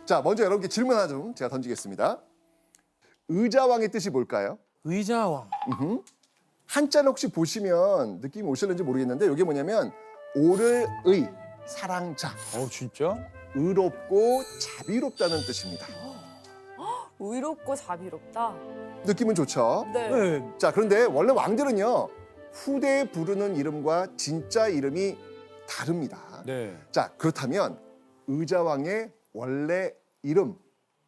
자, 먼저 여러분께 질문 하나 좀 제가 던지겠습니다. 의자왕의 뜻이 뭘까요? 의자왕. 한자를 혹시 보시면 느낌이 오실는지 모르겠는데 이게 뭐냐면 오를 의, 사랑자, 진짜? 의롭고 자비롭다는 뜻입니다. 의롭고 자비롭다. 느낌은 좋죠? 네. 네. 자, 그런데 원래 왕들은요. 후대에 부르는 이름과 진짜 이름이 다릅니다. 네. 자, 그렇다면 의자왕의 원래 이름,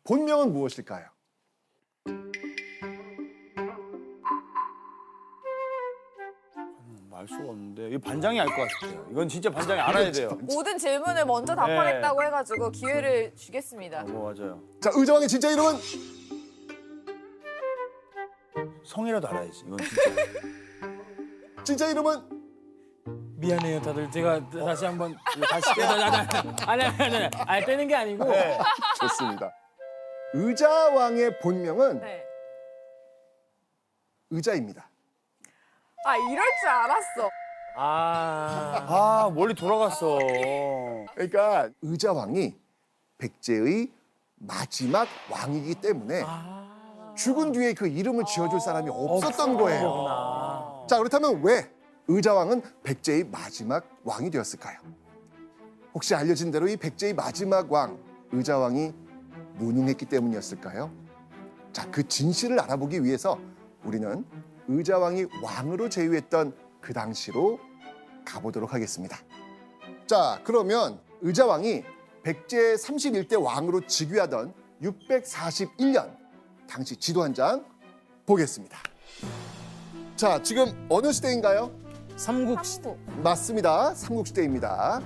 본명은 무엇일까요? 알 수가 없는데 이 반장이 알 것 같아요. 이건 진짜 반장이 알아야 돼요. 모든 질문을 먼저 답하겠다고 해가지고 기회를 주겠습니다. 맞아요. 자, 의자왕의 진짜 이름은 성이라도 알아야지. 이건 진짜. 진짜 이름은 미안해요, 다들. 제가 다시 한번 다시 아니 빼는 게 아니고 좋습니다. 의자왕의 본명은 네. 의자입니다. 아 이럴 줄 알았어. 멀리 돌아갔어. 그러니까 의자왕이 백제의 마지막 왕이기 때문에 죽은 뒤에 그 이름을 지어줄 사람이 없었던 거예요. 자, 그렇다면 왜 의자왕은 백제의 마지막 왕이 되었을까요? 혹시 알려진 대로 이 백제의 마지막 왕 의자왕이 무능했기 때문이었을까요? 자, 그 진실을 알아보기 위해서 우리는 의자왕이 왕으로 제위했던 그 당시로 가보도록 하겠습니다. 자, 그러면 의자왕이 백제 31대 왕으로 즉위하던 641년 당시 지도 한 장 보겠습니다. 자, 지금 어느 시대인가요? 삼국시대. 맞습니다. 삼국시대입니다.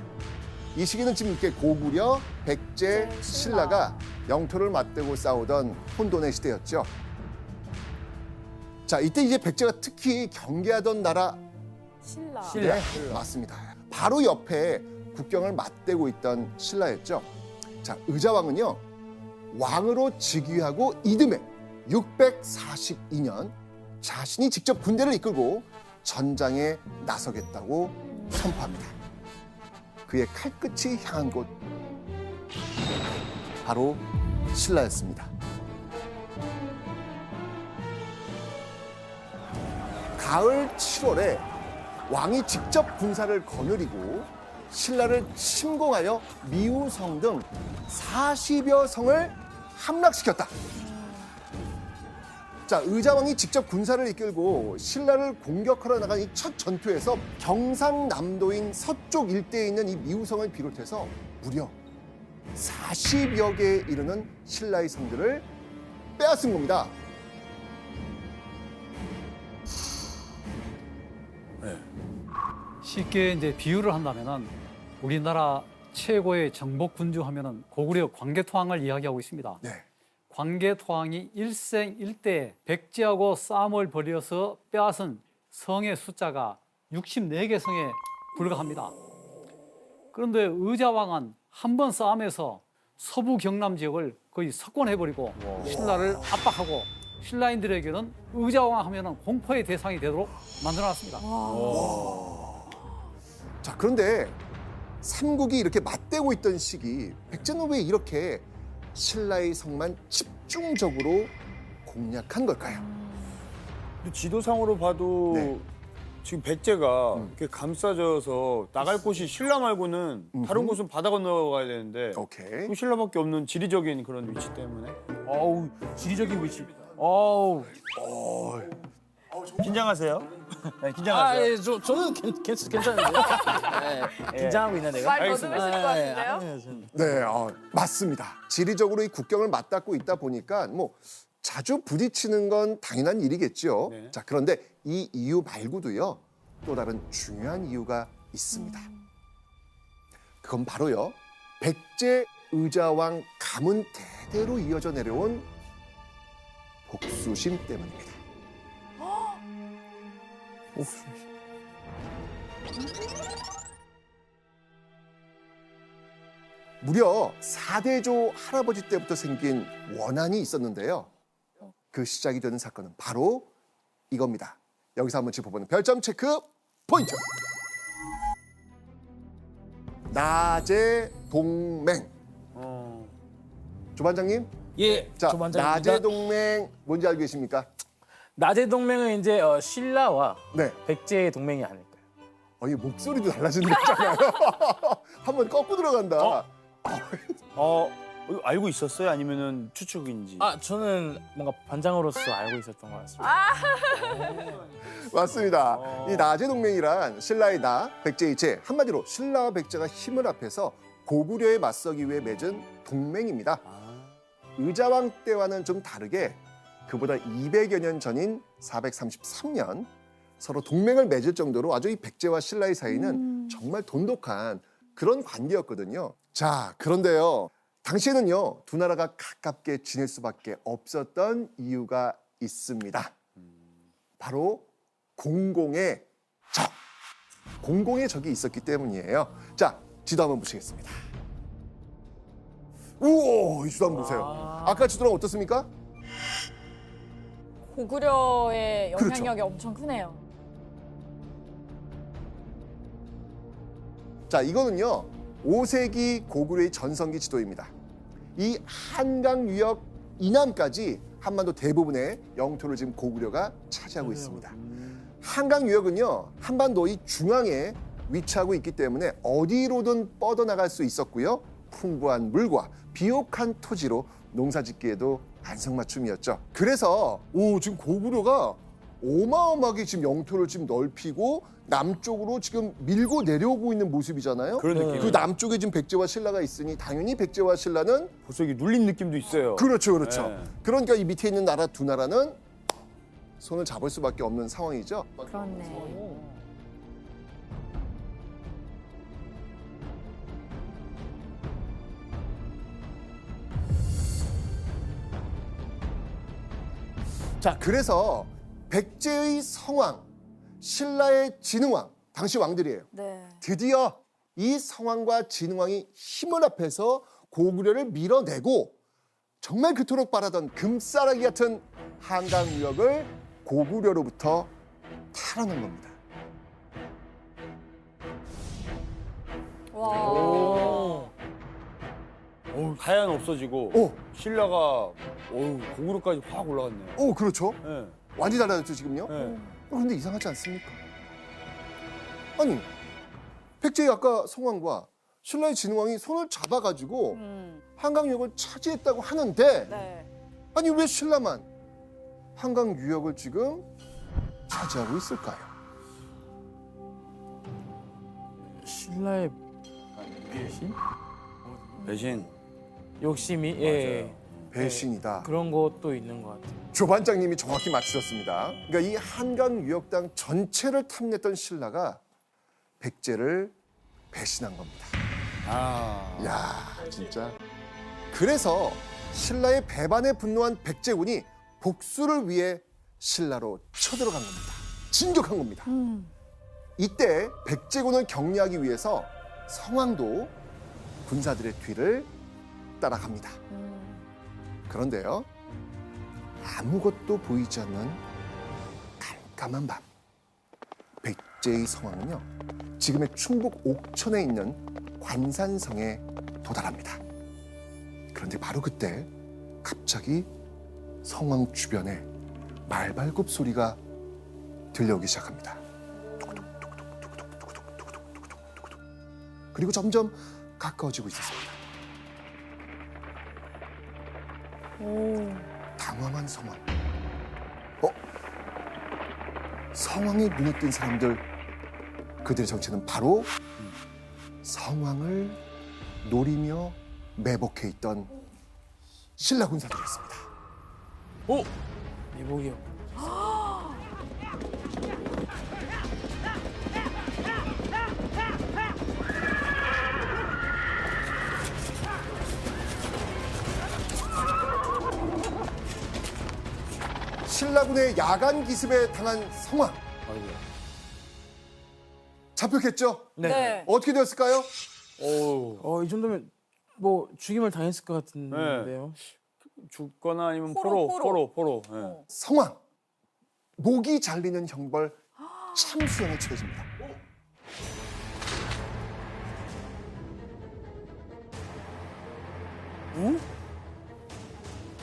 이 시기는 지금 이렇게 고구려, 백제, 신라가 영토를 맞대고 싸우던 혼돈의 시대였죠. 자, 이때 이제 백제가 특히 경계하던 나라 신라. 네, 맞습니다. 바로 옆에 국경을 맞대고 있던 신라였죠. 자, 의자왕은요. 왕으로 즉위하고 이듬해 642년 자신이 직접 군대를 이끌고 전장에 나서겠다고 선포합니다. 그의 칼끝이 향한 곳 바로 신라였습니다. 가을 7월에 왕이 직접 군사를 거느리고 신라를 침공하여 미우성 등 40여 성을 함락시켰다. 자, 의자왕이 직접 군사를 이끌고 신라를 공격하러 나간 이 첫 전투에서 경상남도인 서쪽 일대에 있는 이 미우성을 비롯해서 무려 40여 개에 이르는 신라의 성들을 빼앗은 겁니다. 쉽게 이제 비유를 한다면은 우리나라 최고의 정복 군주 하면은 고구려 광개토왕을 이야기하고 있습니다. 네. 광개토왕이 일생일대에 백제하고 싸움을 벌여서 빼앗은 성의 숫자가 64개 성에 불과합니다. 그런데 의자왕은 한 번 싸움에서 서부 경남 지역을 거의 석권해버리고 신라를 압박하고 신라인들에게는 의자왕 하면은 공포의 대상이 되도록 만들어놨습니다. 자, 그런데 삼국이 이렇게 맞대고 있던 시기 백제는 왜 이렇게 신라의 성만 집중적으로 공략한 걸까요? 근데 지도상으로 봐도 네. 지금 백제가 이렇게 감싸져서 나갈 곳이 신라 말고는 다른 곳은 바다 건너가야 되는데 오케이. 그 신라밖에 없는 지리적인 그런 위치 때문에 어우, 지리적인 위치. 어우. 긴장하세요? 네, 아, 긴장하세요. 예, 저는 괜찮은데요. 예, 긴장하고 있는 내가. 말 더듬으실 것 같은데요? 네, 맞습니다. 지리적으로 이 국경을 맞닿고 있다 보니까 뭐 자주 부딪히는 건 당연한 일이겠죠. 네. 자, 그런데 이 이유 말고도요. 또 다른 중요한 이유가 있습니다. 그건 바로요. 백제 의자왕 가문 대대로 이어져 내려온 복수심 때문입니다. 무려 4대조 할아버지 때부터 생긴 원한이 있었는데요. 그 시작이 되는 사건은 바로 이겁니다. 여기서 한번 짚어보는 별점 체크 포인트. 나제 동맹. 조반장님, 예, 자 조반장입니다. 나제 동맹 뭔지 알고 계십니까? 나제 동맹은 이제 신라와 네. 백제의 동맹이 아닐까요? 이 목소리도 달라지는 거잖아요. 한번 꺾고 들어간다. 이거 알고 있었어요? 아니면은 추측인지? 아, 저는 뭔가 반장으로서 알고 있었던 것 같습니다. 맞습니다. 이 나제 동맹이란 신라의 나, 백제의 제, 한마디로 신라와 백제가 힘을 합해서 고구려에 맞서기 위해 맺은 동맹입니다. 의자왕 때와는 좀 다르게 그보다 200여 년 전인 433년 서로 동맹을 맺을 정도로 아주 이 백제와 신라의 사이는 정말 돈독한 그런 관계였거든요. 자, 그런데요. 당시에는요, 두 나라가 가깝게 지낼 수밖에 없었던 이유가 있습니다. 바로 공공의 적. 공공의 적이 있었기 때문이에요. 자, 지도 한번 보시겠습니다. 우와, 이 지도 한번 보세요. 아까 지도랑 어떻습니까? 고구려의 그렇죠. 영향력이 엄청 크네요. 자, 이거는요. 5세기 고구려의 전성기 지도입니다. 이 한강 유역 이남까지 한반도 대부분의 영토를 지금 고구려가 차지하고 있습니다. 한강 유역은요. 한반도 이 중앙에 위치하고 있기 때문에 어디로든 뻗어나갈 수 있었고요. 풍부한 물과 비옥한 토지로 농사짓기에도 안성맞춤이었죠. 그래서 지금 고구려가 어마어마하게 지금 영토를 지금 넓히고 남쪽으로 지금 밀고 내려오고 있는 모습이잖아요. 그런 느낌. 그 남쪽에 지금 백제와 신라가 있으니 당연히 백제와 신라는 벌써 이게 눌린 느낌도 있어요. 그렇죠, 그렇죠. 네. 그러니까 이 밑에 있는 나라 두 나라는 손을 잡을 수밖에 없는 상황이죠. 그렇네. 자, 그래서 백제의 성왕, 신라의 진흥왕, 당시 왕들이에요. 네. 드디어 이 성왕과 진흥왕이 힘을 합해서 고구려를 밀어내고 정말 그토록 바라던 금싸라기 같은 한강 유역을 고구려로부터 탈환한 겁니다. 와. 하얀 없어지고 오, 신라가 고구려까지 확 올라갔네요. 오, 그렇죠. 네. 완전히 달라졌죠, 지금요? 네. 그런데 이상하지 않습니까? 아니, 백제의 아까 성왕과 신라의 진흥왕이 손을 잡아가지고 한강 유역을 차지했다고 하는데 네. 아니 왜 신라만 한강 유역을 지금 차지하고 있을까요? 신라의 배신? 배신. 욕심이 예. 배신이다. 그런 것도 있는 것 같아요. 조반장님이 정확히 맞추셨습니다. 그러니까 이 한강 유역 땅 전체를 탐냈던 신라가 백제를 배신한 겁니다. 야, 진짜. 그래서 신라의 배반에 분노한 백제군이 복수를 위해 신라로 쳐들어간 겁니다. 진격한 겁니다. 이때 백제군을 격리하기 위해서 성왕도 군사들의 뒤를 따라갑니다. 그런데요, 아무것도 보이지 않는 깜깜한 밤. 백제의 성왕은요, 지금의 충북 옥천에 있는 관산성에 도달합니다. 그런데 바로 그때 갑자기 성왕 주변에 말발굽 소리가 들려오기 시작합니다. 그리고 점점 가까워지고 있었습니다. 당황한 성왕. 성왕의 눈에 띈 사람들, 그들의 정체는 바로 성왕을 노리며 매복해 있던 신라 군사들이었습니다. 내복이요. 신라군의 야간 기습에 당한 성왕. 잡혔겠죠? 네. 어떻게 되었을까요? 이 정도면 뭐 죽임을 당했을 것 같은데요. 죽거나 아니면 포로. 포로. 네. 성왕. 목이 잘리는 형벌 참수형에 처해집니다.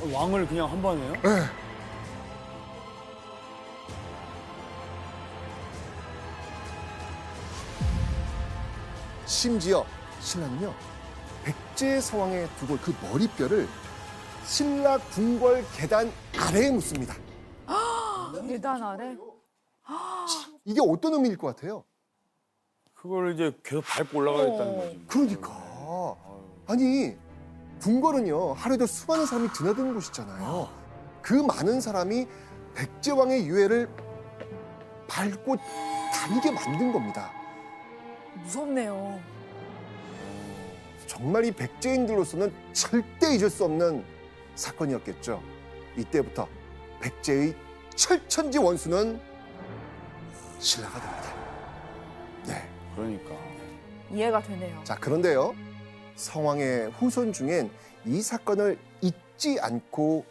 왕을 그냥 한 번에요? 심지어 신라는요 백제 서왕의 두골 그 머리뼈를 신라 궁궐 계단 아래에 묻습니다. 계단 아래? 이게 어떤 의미일 것 같아요? 그걸 이제 계속 밟고 올라가겠다는 거지. 그러니까 아니 궁궐은요 하루에도 수많은 사람이 드나드는 곳이잖아요. 그 많은 사람이 백제왕의 유해를 밟고 다니게 만든 겁니다. 무섭네요. 정말 이 백제인들로서는 절대 잊을 수 없는 사건이었겠죠. 이때부터 백제의 철천지 원수는 신라가 됩니다. 네. 그러니까. 이해가 되네요. 자, 그런데요. 성왕의 후손 중엔 이 사건을 잊지 않고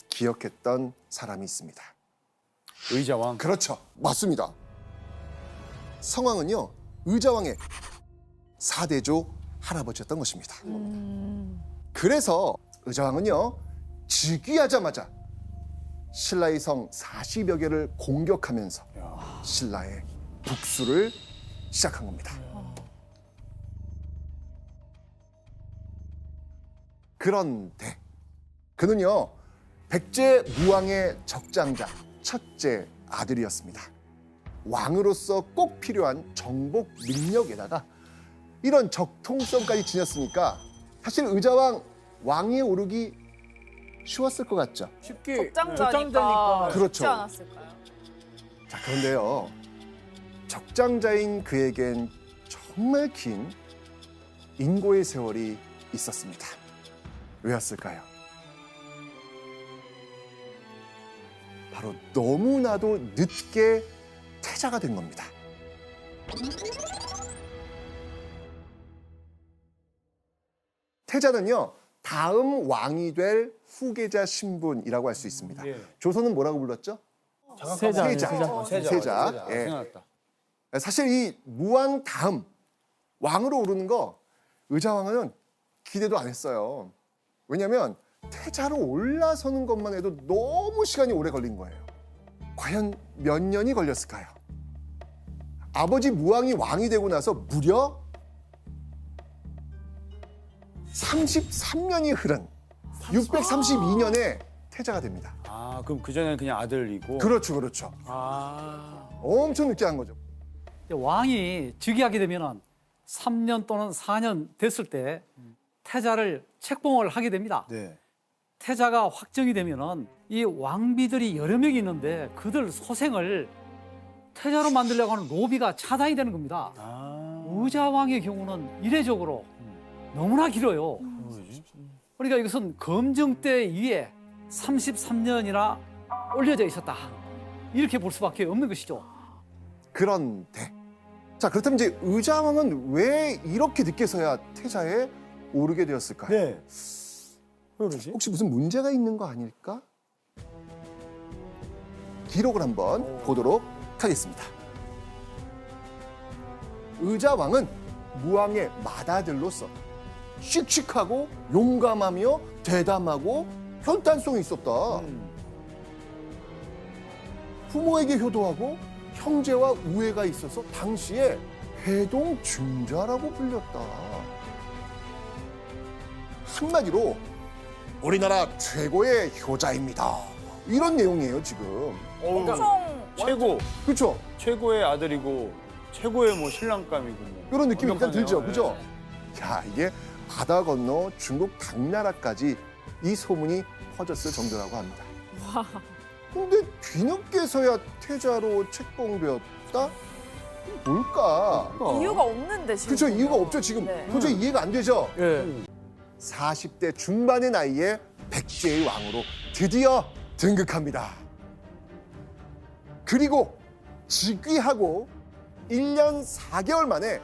기억했던 사람이 있습니다. 의자왕. 그렇죠. 맞습니다. 성왕은요. 의자왕의 4대조 할아버지였던 것입니다. 그래서 의자왕은요. 즉위하자마자 신라의 성 40여 개를 공격하면서 신라의 북수를 시작한 겁니다. 그런데 그는요. 백제 무왕의 적장자 첫째 아들이었습니다. 왕으로서 꼭 필요한 정복 능력에다가 이런 적통성까지 지녔으니까 사실 의자왕 왕위에 오르기 쉬웠을 것 같죠. 쉽게 적장자니까 그렇죠. 쉽지 않았을까요? 자, 그런데요. 적장자인 그에겐 정말 긴 인고의 세월이 있었습니다. 왜였을까요? 바로 너무나도 늦게 태자가 된 겁니다. 태자는요, 다음 왕이 될 후계자 신분이라고 할 수 있습니다. 예. 조선은 뭐라고 불렀죠? 세자. 세자. 예. 생각났다. 사실 이 무왕 다음 왕으로 오르는 거 의자왕은 기대도 안 했어요. 왜냐하면 태자로 올라서는 것만 해도 너무 시간이 오래 걸린 거예요. 과연 몇 년이 걸렸을까요? 아버지 무왕이 왕이 되고 나서 무려 33년이 흐른 632년에 태자가 됩니다. 아, 그럼 그전에는 그냥 아들이고. 그렇죠, 그렇죠. 아. 엄청 늦게 한 거죠. 왕이 즉위하게 되면은 3년 또는 4년 됐을 때 태자를 책봉을 하게 됩니다. 네. 태자가 확정이 되면은 이 왕비들이 여러 명이 있는데 그들 소생을 태자로 만들려고 하는 로비가 차단이 되는 겁니다. 아. 의자왕의 경우는 이례적으로 너무나 길어요. 뭐지? 그러니까 이것은 검증대 위에 33년이나 올려져 있었다. 이렇게 볼 수밖에 없는 것이죠. 그런데 자 그렇다면 이제 의자왕은 왜 이렇게 늦게서야 태자에 오르게 되었을까요? 네. 왜 그러지? 혹시 무슨 문제가 있는 거 아닐까? 기록을 한번 보도록 하겠습니다. 의자왕은 무왕의 맏아들로서 씩씩하고 용감하며 대담하고 혈단성이 있었다. 부모에게 효도하고 형제와 우애가 있어서 당시에 해동증자라고 불렸다. 한마디로 우리나라 최고의 효자입니다. 이런 내용이에요 지금. 엄청 최고. 그렇죠? 최고의 아들이고 최고의 뭐 신랑감이고 뭐. 이런 느낌이 일단 완벽하네요. 들죠, 그죠? 네. 야 이게 바다 건너 중국 당나라까지 이 소문이 퍼졌을 정도라고 합니다. 근데 뒤늦게서야 태자로 책봉되었다? 뭘까? 이유가 없는데 지금. 그렇죠, 이유가 없죠 지금. 네. 도저히 이해가 안 되죠. 예. 40대 중반의 나이에 백제의 왕으로 드디어 등극합니다. 그리고 즉위하고 1년 4개월 만에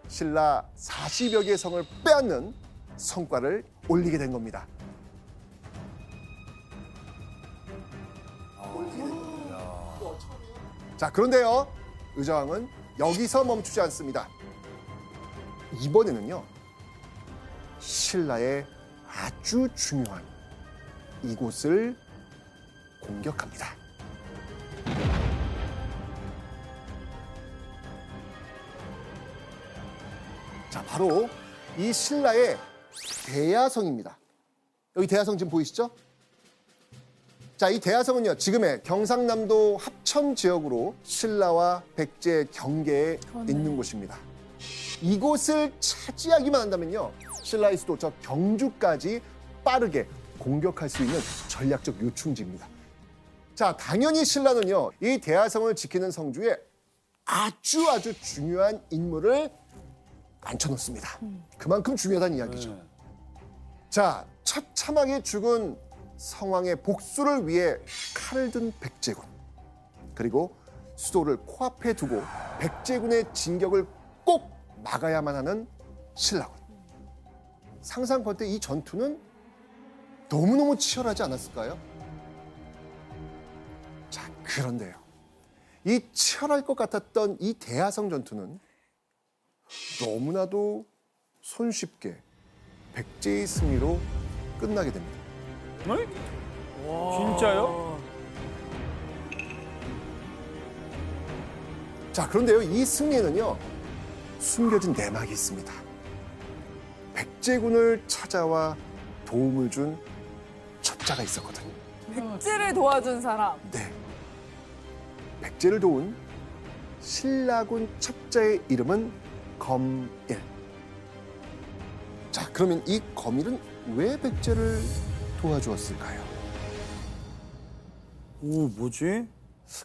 신라 40여 개의 성을 빼앗는 성과를 올리게 된 겁니다. 자, 그런데요. 의자왕은 여기서 멈추지 않습니다. 이번에는요. 신라의 아주 중요한 이곳을 공격합니다. 자, 바로 이 신라의 대야성입니다. 여기 대야성 지금 보이시죠? 자, 이 대야성은요, 지금의 경상남도 합천 지역으로 신라와 백제 경계에 있는 곳입니다. 이곳을 차지하기만 한다면요, 신라의 수도 저 경주까지 빠르게 공격할 수 있는 전략적 요충지입니다. 자, 당연히 신라는요, 이 대야성을 지키는 성주에 아주 중요한 인물을 앉혀놓습니다. 그만큼 중요하다는 이야기죠. 자, 처참하게 죽은 성왕의 복수를 위해 칼을 든 백제군, 그리고 수도를 코앞에 두고 백제군의 진격을 꼭 막아야만 하는 신라군. 상상컨대 이 전투는 너무너무 치열하지 않았을까요? 자, 그런데요, 이 치열할 것 같았던 이 대야성 전투는 너무나도 손쉽게 백제의 승리로 끝나게 됩니다. 어이? 진짜요? 자, 그런데요, 이 승리에는요, 숨겨진 내막이 있습니다. 백제군을 찾아와 도움을 준 첩자가 있었거든요. 백제를 도와준 사람. 네. 백제를 도운 신라군 첩자의 이름은 검일. 자, 그러면 이 검일은 왜 백제를 도와주었을까요? 오, 뭐지?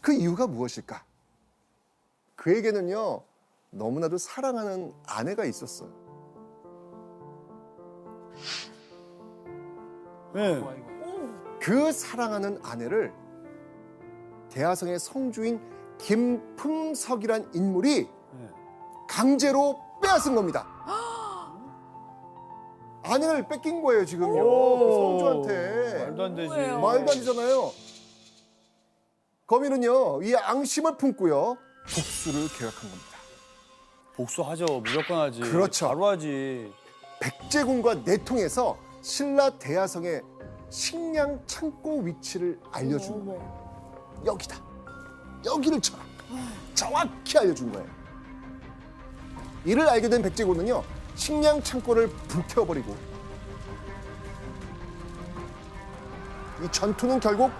그 이유가 무엇일까? 그에게는요, 너무나도 사랑하는 아내가 있었어요. 네. 그 사랑하는 아내를 대하성의 성주인 김품석이란 인물이 강제로 빼앗은 겁니다. 아내를 뺏긴 거예요, 지금요. 그 성주한테. 말도 안 되지. 뭐예요? 말도 안 되잖아요. 거미는요, 이 앙심을 품고요, 복수를 계획한 겁니다. 복수하죠. 무조건 하지. 그렇죠. 바로 하지. 백제군과 내통해서 신라 대하성의 식량 창고 위치를 알려준 거예요. 여기다. 여기를 쳐라. 정확히 알려준 거예요. 이를 알게 된 백제군은요, 식량 창고를 불태워버리고 이 전투는 결국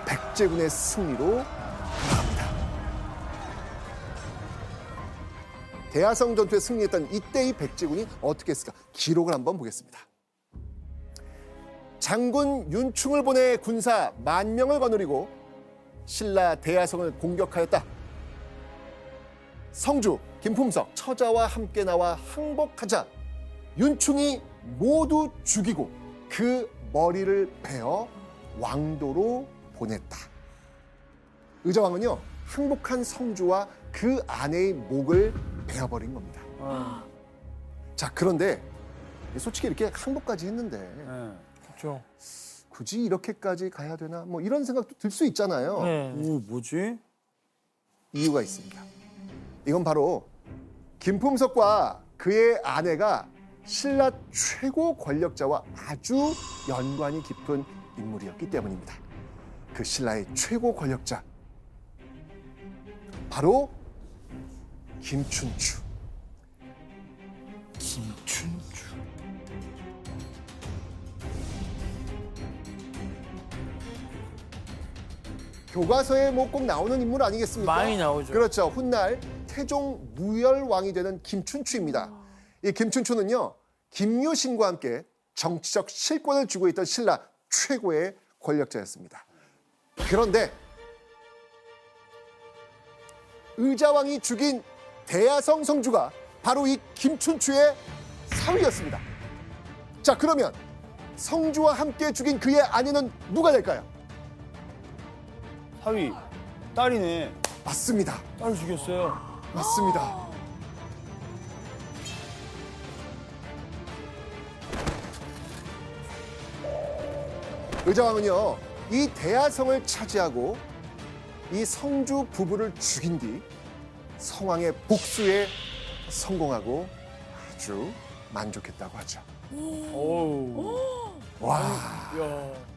백제군의 승리로 돌아갑니다. 대하성 전투에 승리했던 이때의 백제군이 어떻게 했을까? 기록을 한번 보겠습니다. 장군 윤충을 보내 군사 10,000명을 거느리고 신라 대하성을 공격하였다. 성주 김품석 처자와 함께 나와 항복하자 윤충이 모두 죽이고 그 머리를 베어 왕도로 보냈다. 의자왕은요, 항복한 성주와 그 아내의 목을 베어버린 겁니다. 자, 그런데 솔직히 이렇게 항복까지 했는데 네. 그렇죠. 굳이 이렇게까지 가야 되나? 뭐 이런 생각도 들 수 있잖아요. 네. 오, 뭐지? 이유가 있습니다. 이건 바로 김품석과 그의 아내가 신라 최고 권력자와 아주 연관이 깊은 인물이었기 때문입니다. 그 신라의 최고 권력자, 바로 김춘추. 김춘추. 교과서에 뭐 꼭 나오는 인물 아니겠습니까? 많이 나오죠. 그렇죠. 훗날 태종 무열왕이 되는 김춘추입니다. 이 김춘추는요, 김유신과 함께 정치적 실권을 쥐고 있던 신라 최고의 권력자였습니다. 그런데 의자왕이 죽인 대야성 성주가 바로 이 김춘추의 사위였습니다. 자, 그러면 성주와 함께 죽인 그의 아내는 누가 될까요? 사위. 딸이네. 맞습니다. 딸 죽였어요. 맞습니다. 의자왕은요, 이 대야성을 차지하고 이 성주 부부를 죽인 뒤 성왕의 복수에 성공하고 아주 만족했다고 하죠. 오우. 와. 야.